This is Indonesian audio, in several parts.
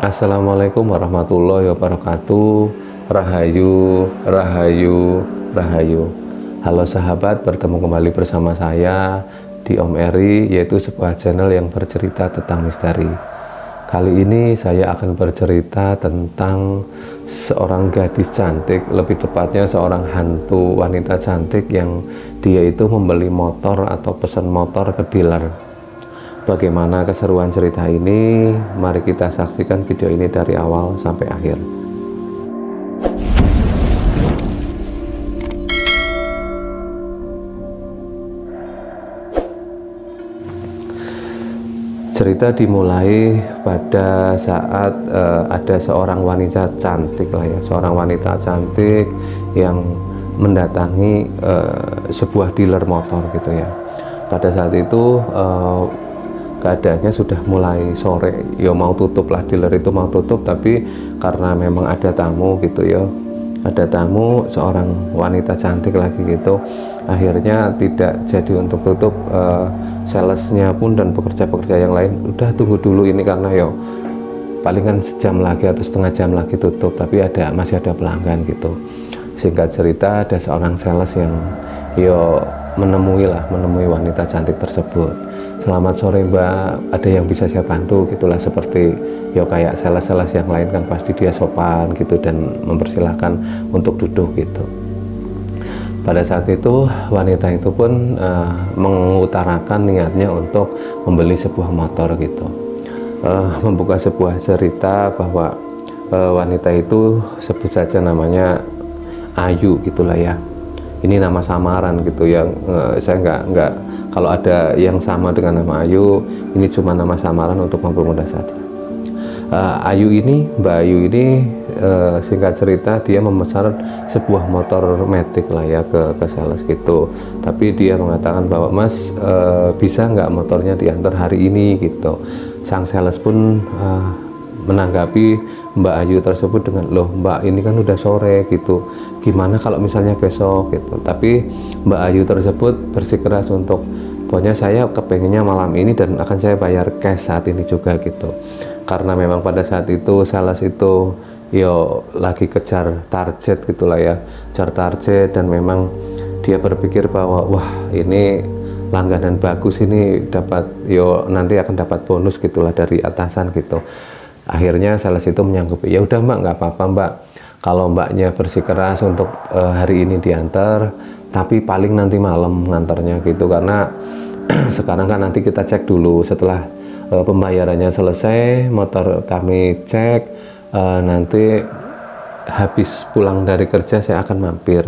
Assalamualaikum warahmatullahi wabarakatuh. Rahayu, rahayu, rahayu. Halo sahabat, bertemu kembali bersama saya di Om Eri, yaitu sebuah channel yang bercerita tentang misteri. Kali ini saya akan bercerita tentang seorang gadis cantik, lebih tepatnya seorang hantu wanita cantik yang dia itu membeli motor atau pesan motor ke dealer. Bagaimana keseruan cerita ini? Mari kita saksikan video ini dari awal sampai akhir. Cerita dimulai pada saat ada seorang wanita cantik lah ya, seorang wanita cantik yang mendatangi sebuah dealer motor gitu ya. Pada saat itu keadaannya sudah mulai sore, ya mau tutup lah, dealer itu mau tutup, tapi karena memang ada tamu gitu ya, ada tamu seorang wanita cantik lagi gitu, akhirnya tidak jadi untuk tutup. Salesnya pun dan pekerja-pekerja yang lain udah tunggu dulu ini karena yo palingan sejam lagi atau setengah jam lagi tutup, tapi masih ada pelanggan gitu. Singkat cerita, ada seorang sales yang yo menemui wanita cantik tersebut. Selamat sore mbak, ada yang bisa saya bantu gitulah, seperti yo kayak sales-sales yang lain kan pasti dia sopan gitu dan mempersilahkan untuk duduk gitu. Pada saat itu wanita itu pun mengutarakan niatnya untuk membeli sebuah motor gitu, membuka sebuah cerita bahwa wanita itu sebut saja namanya Ayu gitulah ya. Ini nama samaran gitu yang saya nggak kalau ada yang sama dengan nama Ayu, ini cuma nama samaran untuk mempermudah saja. Ayu ini, Mbak Ayu ini singkat cerita dia memesan sebuah motor matic lah ya ke sales gitu. Tapi dia mengatakan bahwa Mas bisa nggak motornya diantar hari ini gitu. Sang sales pun menanggapi Mbak Ayu tersebut dengan, loh Mbak ini kan udah sore gitu, gimana kalau misalnya besok gitu. Tapi Mbak Ayu tersebut bersikeras untuk, pokoknya saya kepengennya malam ini dan akan saya bayar cash saat ini juga gitu. Karena memang pada saat itu sales itu yo lagi kejar target gitulah ya, kejar target, dan memang dia berpikir bahwa wah ini langganan bagus, ini dapat yo nanti akan dapat bonus gitulah dari atasan gitu. Akhirnya sales itu menyanggupi, ya udah mbak, nggak apa-apa mbak, kalau mbaknya bersikeras untuk hari ini diantar, tapi paling nanti malam ngantarnya gitu, karena sekarang kan nanti kita cek dulu, setelah pembayarannya selesai, motor kami cek, nanti habis pulang dari kerja saya akan mampir.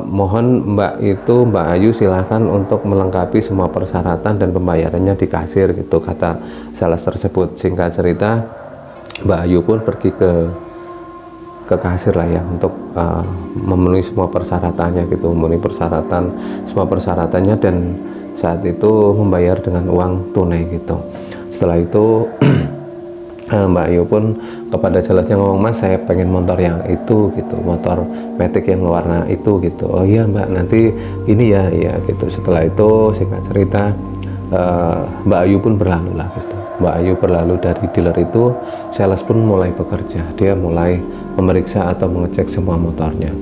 Mohon Mbak Ayu silahkan untuk melengkapi semua persyaratan dan pembayarannya di kasir gitu, kata sales tersebut. Singkat cerita, Mbak Ayu pun pergi ke kasir lah ya untuk memenuhi semua persyaratannya gitu, memenuhi semua persyaratannya, dan saat itu membayar dengan uang tunai gitu. Setelah itu Mbak Ayu pun kepada salesnya ngomong, Mas saya pengen motor yang itu gitu, motor matic yang warna itu gitu. Oh iya mbak, nanti ini ya gitu. Setelah itu singkat cerita Mbak Ayu pun berlalu lah gitu. Mbak Ayu berlalu dari dealer itu, sales pun mulai bekerja, dia mulai memeriksa atau mengecek semua motornya,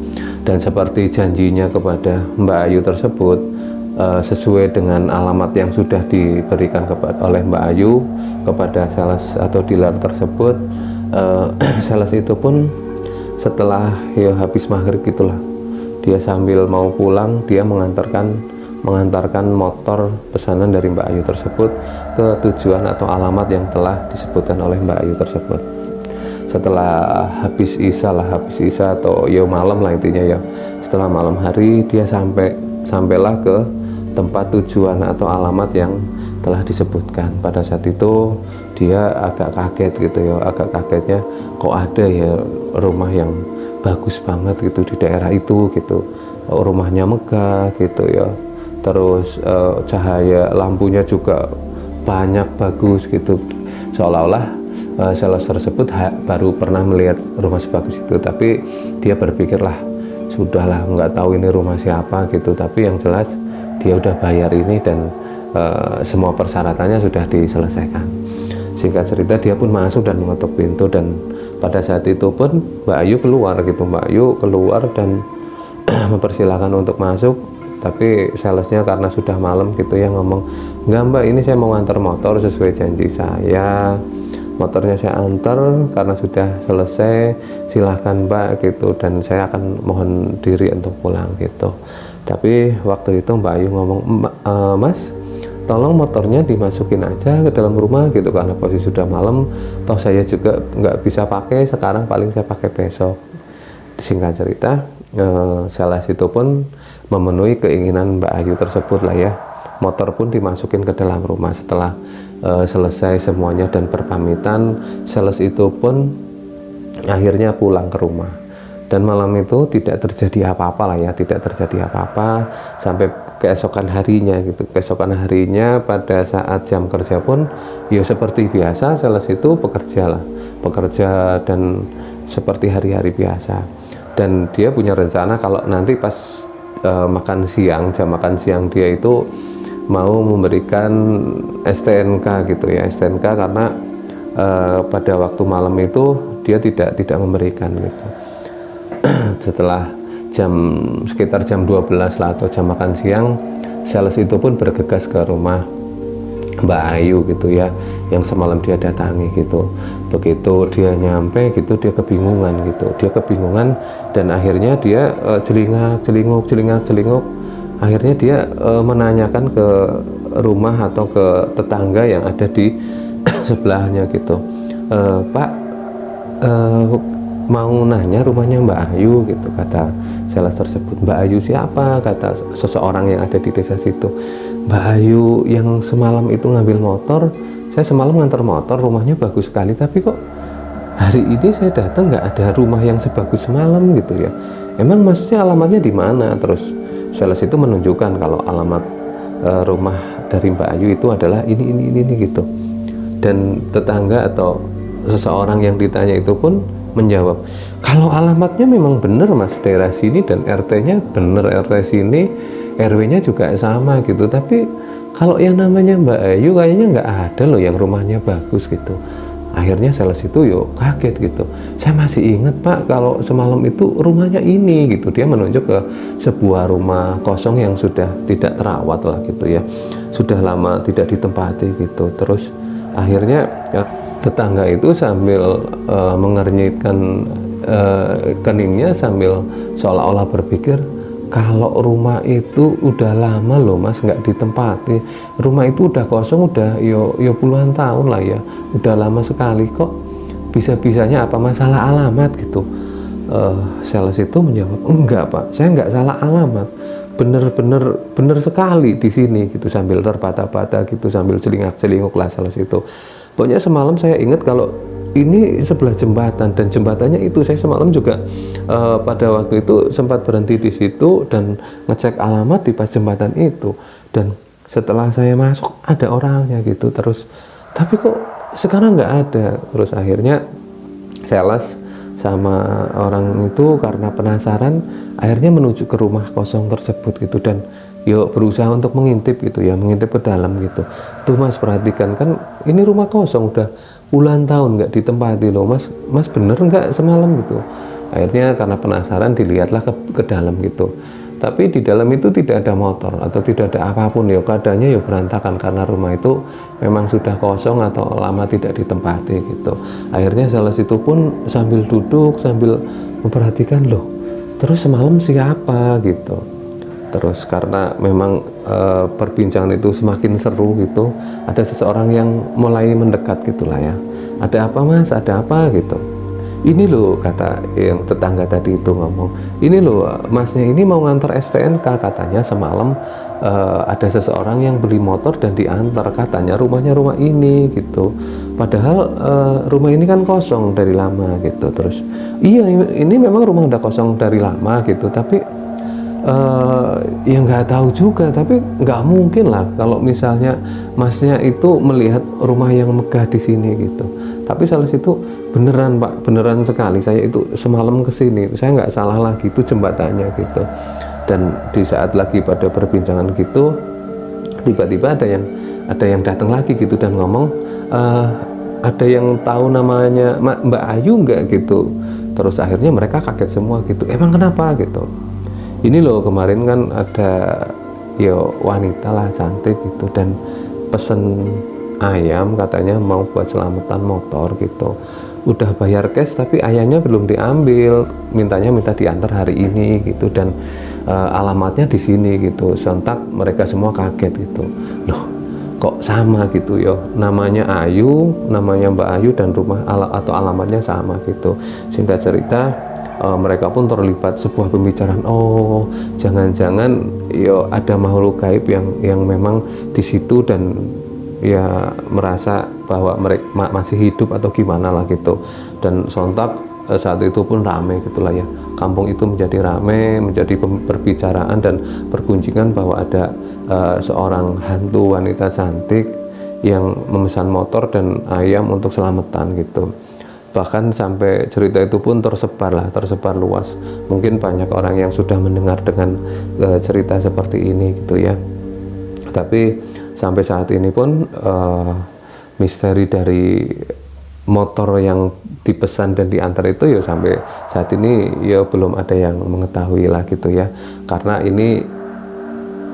dan seperti janjinya kepada Mbak Ayu tersebut, sesuai dengan alamat yang sudah diberikan oleh Mbak Ayu kepada sales atau dealer tersebut, sales itu pun setelah ya habis maghrib gitulah, dia sambil mau pulang, dia mengantarkan motor pesanan dari Mbak Ayu tersebut ke tujuan atau alamat yang telah disebutkan oleh Mbak Ayu tersebut. Setelah habis isya atau ya malam lah intinya ya, setelah malam hari dia sampailah ke tempat tujuan atau alamat yang telah disebutkan. Pada saat itu dia agak kaget gitu ya, agak kagetnya kok ada ya rumah yang bagus banget gitu di daerah itu gitu, rumahnya megah gitu ya, terus cahaya lampunya juga banyak, bagus gitu, seolah-olah sales tersebut baru pernah melihat rumah sebagus itu. Tapi dia berpikirlah, sudahlah nggak tahu ini rumah siapa gitu, tapi yang jelas dia udah bayar ini dan semua persyaratannya sudah diselesaikan. Singkat cerita dia pun masuk dan mengetuk pintu, dan pada saat itu pun Mbak Ayu keluar gitu. Mbak Ayu keluar dan mempersilahkan untuk masuk, tapi salesnya karena sudah malam gitu ya ngomong, enggak Mbak, ini saya mau antar motor sesuai janji saya, motornya saya antar karena sudah selesai, silahkan Mbak gitu, dan saya akan mohon diri untuk pulang gitu. Tapi waktu itu Mbak Ayu ngomong, Mas, tolong motornya dimasukin aja ke dalam rumah gitu, karena posisi sudah malam, toh saya juga nggak bisa pakai sekarang, paling saya pakai besok. Singkat cerita, sales itu pun memenuhi keinginan Mbak Ayu tersebut lah ya. Motor pun dimasukin ke dalam rumah. Setelah selesai semuanya dan berpamitan, sales itu pun akhirnya pulang ke rumah. Dan malam itu tidak terjadi apa-apa lah ya, tidak terjadi apa-apa sampai keesokan harinya gitu. Keesokan harinya pada saat jam kerja pun ya seperti biasa, sales itu bekerja dan seperti hari-hari biasa. Dan dia punya rencana kalau nanti pas makan siang, jam makan siang dia itu mau memberikan STNK gitu ya, STNK karena pada waktu malam itu dia tidak memberikan gitu. Setelah sekitar jam 12 lah atau jam makan siang, sales itu pun bergegas ke rumah Mbak Ayu gitu ya, yang semalam dia datangi gitu. Begitu dia nyampe gitu, dia kebingungan gitu, dan akhirnya dia celingak-celinguk, akhirnya dia menanyakan ke rumah atau ke tetangga yang ada di sebelahnya gitu, Pak, mau nanya rumahnya Mbak Ayu gitu, kata sales tersebut. Mbak Ayu siapa? Kata seseorang yang ada di desa situ. Mbak Ayu yang semalam itu ngambil motor, saya semalam ngantar motor, rumahnya bagus sekali, tapi kok hari ini saya datang nggak ada rumah yang sebagus semalam gitu ya. Emang maksudnya alamatnya di mana? Terus sales itu menunjukkan kalau alamat rumah dari Mbak Ayu itu adalah ini gitu. Dan tetangga atau seseorang yang ditanya itu pun menjawab, kalau alamatnya memang benar Mas, daerah sini dan RT-nya benar, RT sini, RW-nya juga sama gitu, tapi kalau yang namanya Mbak Ayu kayaknya nggak ada loh yang rumahnya bagus gitu. Akhirnya sales itu yuk kaget gitu, saya masih ingat Pak kalau semalam itu rumahnya ini gitu. Dia menunjuk ke sebuah rumah kosong yang sudah tidak terawat lah gitu ya, sudah lama tidak ditempati gitu. Terus akhirnya ya, tetangga itu sambil mengernyitkan keningnya sambil seolah-olah berpikir, kalau rumah itu udah lama loh Mas nggak ditempati, rumah itu udah kosong udah yo puluhan tahun lah ya, udah lama sekali, kok bisa-bisanya apa masalah alamat gitu. Sales itu menjawab, enggak Pak, saya nggak salah alamat, bener sekali di sini gitu, sambil terbata-bata gitu, sambil celingak-celinguk lah sales itu. Pokoknya semalam saya ingat kalau ini sebelah jembatan, dan jembatannya itu saya semalam juga pada waktu itu sempat berhenti di situ dan ngecek alamat di pas jembatan itu, dan setelah saya masuk ada orangnya gitu. Terus tapi kok sekarang nggak ada. Terus akhirnya sales sama orang itu karena penasaran akhirnya menuju ke rumah kosong tersebut gitu, dan yuk berusaha untuk mengintip gitu ya, mengintip ke dalam gitu. Tuh Mas, perhatikan kan ini rumah kosong udah puluhan tahun nggak ditempati loh Mas, bener nggak semalam gitu. Akhirnya karena penasaran dilihatlah ke dalam gitu, tapi di dalam itu tidak ada motor atau tidak ada apapun ya, keadaannya ya berantakan karena rumah itu memang sudah kosong atau lama tidak ditempati gitu. Akhirnya sales itu pun sambil duduk sambil memperhatikan, loh terus semalam siapa gitu. Terus karena memang perbincangan itu semakin seru gitu, ada seseorang yang mulai mendekat gitulah ya. Ada apa Mas, ada apa gitu. Ini loh, kata yang tetangga tadi itu ngomong, ini loh Masnya ini mau ngantar STNK, katanya semalam ada seseorang yang beli motor dan diantar, katanya rumahnya rumah ini gitu. Padahal rumah ini kan kosong dari lama gitu. Terus iya ini memang rumah udah kosong dari lama gitu, tapi ya nggak tahu juga, tapi nggak mungkin lah kalau misalnya Masnya itu melihat rumah yang megah di sini gitu. Tapi sales itu beneran Pak, beneran sekali, saya itu semalam kesini, saya nggak salah lagi, itu jembatannya gitu. Dan di saat lagi pada perbincangan gitu, tiba-tiba ada yang datang lagi gitu dan ngomong, ada yang tahu namanya Mbak Ayu nggak gitu. Terus akhirnya mereka kaget semua gitu, emang kenapa gitu. Ini loh kemarin kan ada ya wanita lah cantik gitu dan pesen ayam katanya mau buat selamatan motor gitu. Udah bayar cash tapi ayamnya belum diambil, minta diantar hari ini gitu, dan alamatnya di sini gitu. Sontak mereka semua kaget gitu, loh kok sama gitu ya, namanya Ayu, namanya Mbak Ayu, dan rumah atau alamatnya sama gitu. Singkat cerita mereka pun terlibat sebuah pembicaraan, oh jangan-jangan ya ada makhluk gaib yang memang di situ dan ya merasa bahwa mereka masih hidup atau gimana lah gitu. Dan sontak saat itu pun rame gitulah ya, kampung itu menjadi rame, menjadi perbicaraan dan pergunjingan bahwa ada seorang hantu wanita cantik yang memesan motor dan ayam untuk selamatan gitu. Bahkan sampai cerita itu pun tersebar luas. Mungkin banyak orang yang sudah mendengar dengan cerita seperti ini gitu ya. Tapi sampai saat ini pun misteri dari motor yang dipesan dan diantar itu ya sampai saat ini ya belum ada yang mengetahui lah gitu ya. Karena ini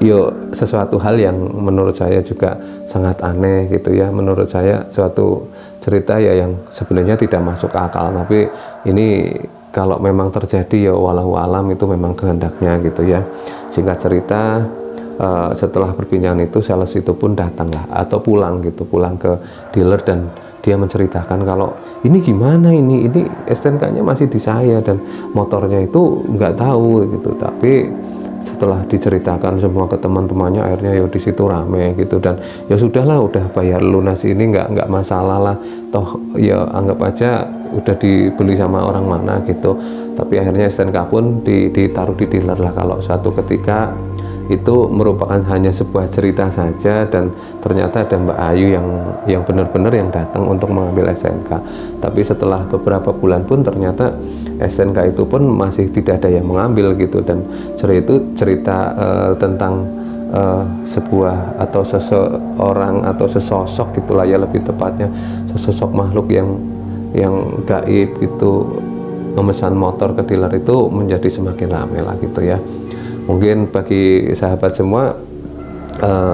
yo sesuatu hal yang menurut saya juga sangat aneh gitu ya. Menurut saya suatu cerita ya yang sebenarnya tidak masuk akal, tapi ini kalau memang terjadi ya walau alam itu memang kehendaknya gitu ya. Singkat cerita setelah perbincangan itu sales itu pun datang lah atau pulang ke dealer, dan dia menceritakan kalau ini gimana, ini STNK-nya masih di saya dan motornya itu nggak tahu gitu. Tapi setelah diceritakan semua ke teman-temannya, akhirnya ya di situ rame gitu, dan ya sudahlah, udah bayar lunas ini nggak masalah lah, toh ya anggap aja udah dibeli sama orang mana gitu. Tapi akhirnya STNK pun ditaruh di dealer lah kalau suatu ketika itu merupakan hanya sebuah cerita saja, dan ternyata ada Mbak Ayu yang benar-benar yang datang untuk mengambil STNK. Tapi setelah beberapa bulan pun ternyata STNK itu pun masih tidak ada yang mengambil gitu, dan cerita tentang sebuah atau seseorang atau sesosok gitulah ya, lebih tepatnya sesosok makhluk yang gaib gitu memesan motor ke dealer itu menjadi semakin ramai lah gitu ya. Mungkin bagi sahabat semua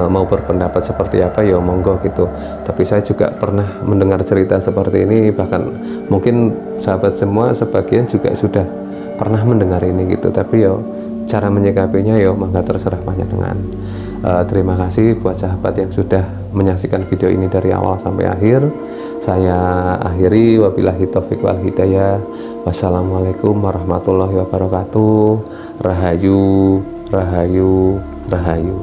mau berpendapat seperti apa ya monggo gitu. Tapi saya juga pernah mendengar cerita seperti ini, bahkan mungkin sahabat semua sebagian juga sudah pernah mendengar ini gitu. Tapi ya cara menyikapinya ya mangga terserah panjenengan. Terima kasih buat sahabat yang sudah menyaksikan video ini dari awal sampai akhir. Saya akhiri, wabillahi taufiq wal hidayah. Wassalamualaikum warahmatullahi wabarakatuh. Rahayu, rahayu, rahayu.